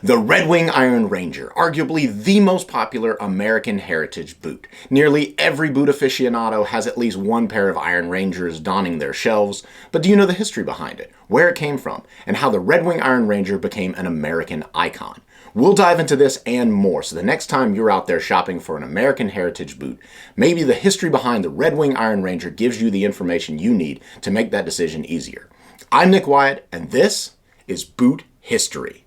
The Red Wing Iron Ranger, arguably the most popular American heritage boot. Nearly every boot aficionado has at least one pair of Iron Rangers donning their shelves, but do you know the history behind it, where it came from, and how the Red Wing Iron Ranger became an American icon? We'll dive into this and more, so the next time you're out there shopping for an American heritage boot, maybe the history behind the Red Wing Iron Ranger gives you the information you need to make that decision easier. I'm Nick Wyatt, and this is Boot History.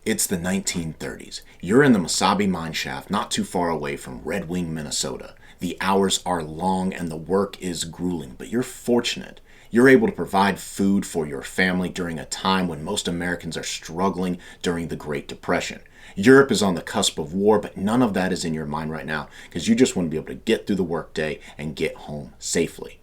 It's the 1930s. You're in the Mesabi mine shaft not too far away from Red Wing, Minnesota. The hours are long and the work is grueling, but you're fortunate. You're able to provide food for your family during a time when most Americans are struggling during the Great Depression. Europe is on the cusp of war, but none of that is in your mind right now because you just want to be able to get through the workday and get home safely.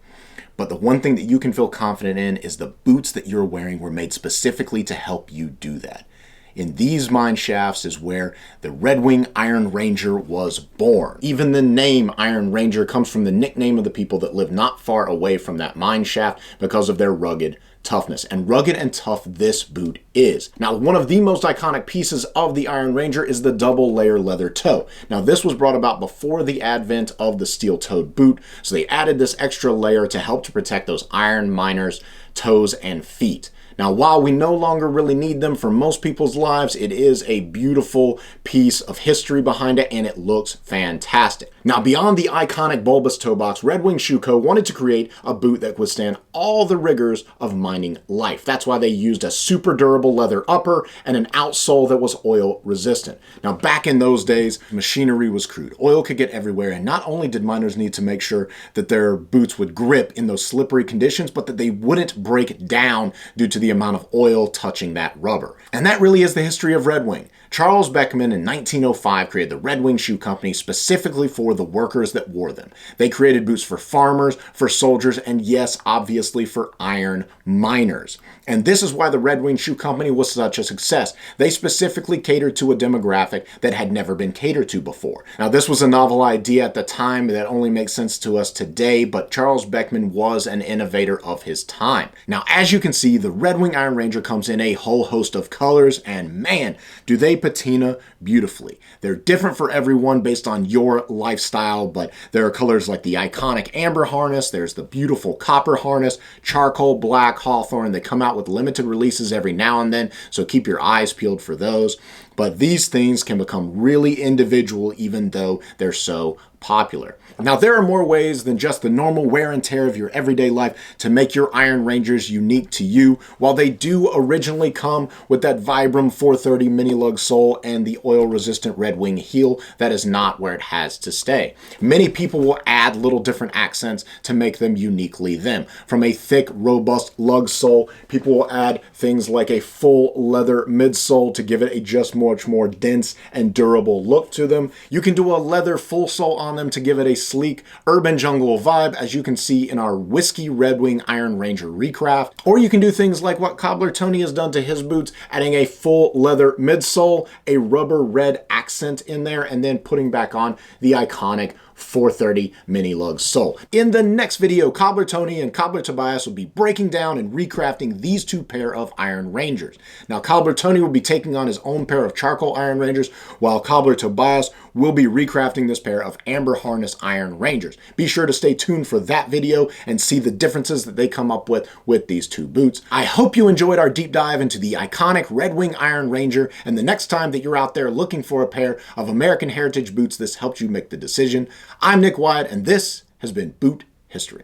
But the one thing that you can feel confident in is the boots that you're wearing were made specifically to help you do that. In these mine shafts is where the Red Wing Iron Ranger was born. Even the name Iron Ranger comes from the nickname of the people that live not far away from that mine shaft because of their rugged toughness. And rugged and tough this boot is. Now, one of the most iconic pieces of the Iron Ranger is the double layer leather toe. Now, this was brought about before the advent of the steel-toed boot, so they added this extra layer to help to protect those iron miners' toes and feet. Now, while we no longer really need them for most people's lives, it is a beautiful piece of history behind it, and it looks fantastic. Now, beyond the iconic bulbous toe box, Red Wing Shoe Co. wanted to create a boot that could withstand all the rigors of mining life. That's why they used a super durable leather upper and an outsole that was oil resistant. Now, back in those days, machinery was crude. Oil could get everywhere, and not only did miners need to make sure that their boots would grip in those slippery conditions, but that they wouldn't break down due to the amount of oil touching that rubber. And that really is the history of Red Wing. Charles Beckman in 1905 created the Red Wing Shoe Company specifically for the workers that wore them. They created boots for farmers, for soldiers, and yes, obviously for iron miners. And this is why the Red Wing Shoe Company was such a success. They specifically catered to a demographic that had never been catered to before. Now, this was a novel idea at the time that only makes sense to us today, but Charles Beckman was an innovator of his time. Now, as you can see, the Red Wing Iron Ranger comes in a whole host of colors, and man, do they patina beautifully. They're different for everyone based on your lifestyle, but there are colors like the iconic amber harness, there's the beautiful copper harness, charcoal black, hawthorn. They come out with limited releases every now and then, so keep your eyes peeled for those. But these things can become really individual even though they're so popular. Now, there are more ways than just the normal wear and tear of your everyday life to make your Iron Rangers unique to you. While they do originally come with that Vibram 430 mini lug sole and the oil-resistant Red Wing heel, that is not where it has to stay. Many people will add little different accents to make them uniquely them. From a thick, robust lug sole, people will add things like a full leather midsole to give it a just much more dense and durable look to them. You can do a leather full sole on them to give it a sleek urban jungle vibe, as you can see in our Whiskey Red Wing Iron Ranger recraft. Or you can do things like what Cobbler Tony has done to his boots, adding a full leather midsole, a rubber red accent in there, and then putting back on the iconic 430 mini lug sole. In the next video, Cobbler Tony and Cobbler Tobias will be breaking down and recrafting these two pair of Iron Rangers. Now, Cobbler Tony will be taking on his own pair of charcoal Iron Rangers, while Cobbler Tobias will be recrafting this pair of amber harness Iron Rangers. Be sure to stay tuned for that video and see the differences that they come up with these two boots. I hope you enjoyed our deep dive into the iconic Red Wing Iron Ranger, and the next time that you're out there looking for a pair of American heritage boots, this helped you make the decision. I'm Nick Wyatt, and this has been Boot History.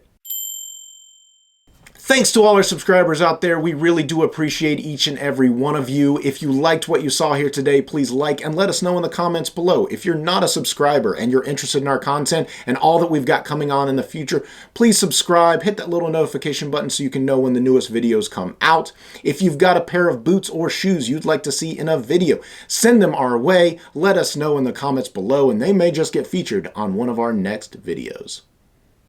Thanks to all our subscribers out there. We really do appreciate each and every one of you. If you liked what you saw here today, please like and let us know in the comments below. If you're not a subscriber and you're interested in our content and all that we've got coming on in the future, please subscribe, hit that little notification button so you can know when the newest videos come out. If you've got a pair of boots or shoes you'd like to see in a video, send them our way. Let us know in the comments below, and they may just get featured on one of our next videos.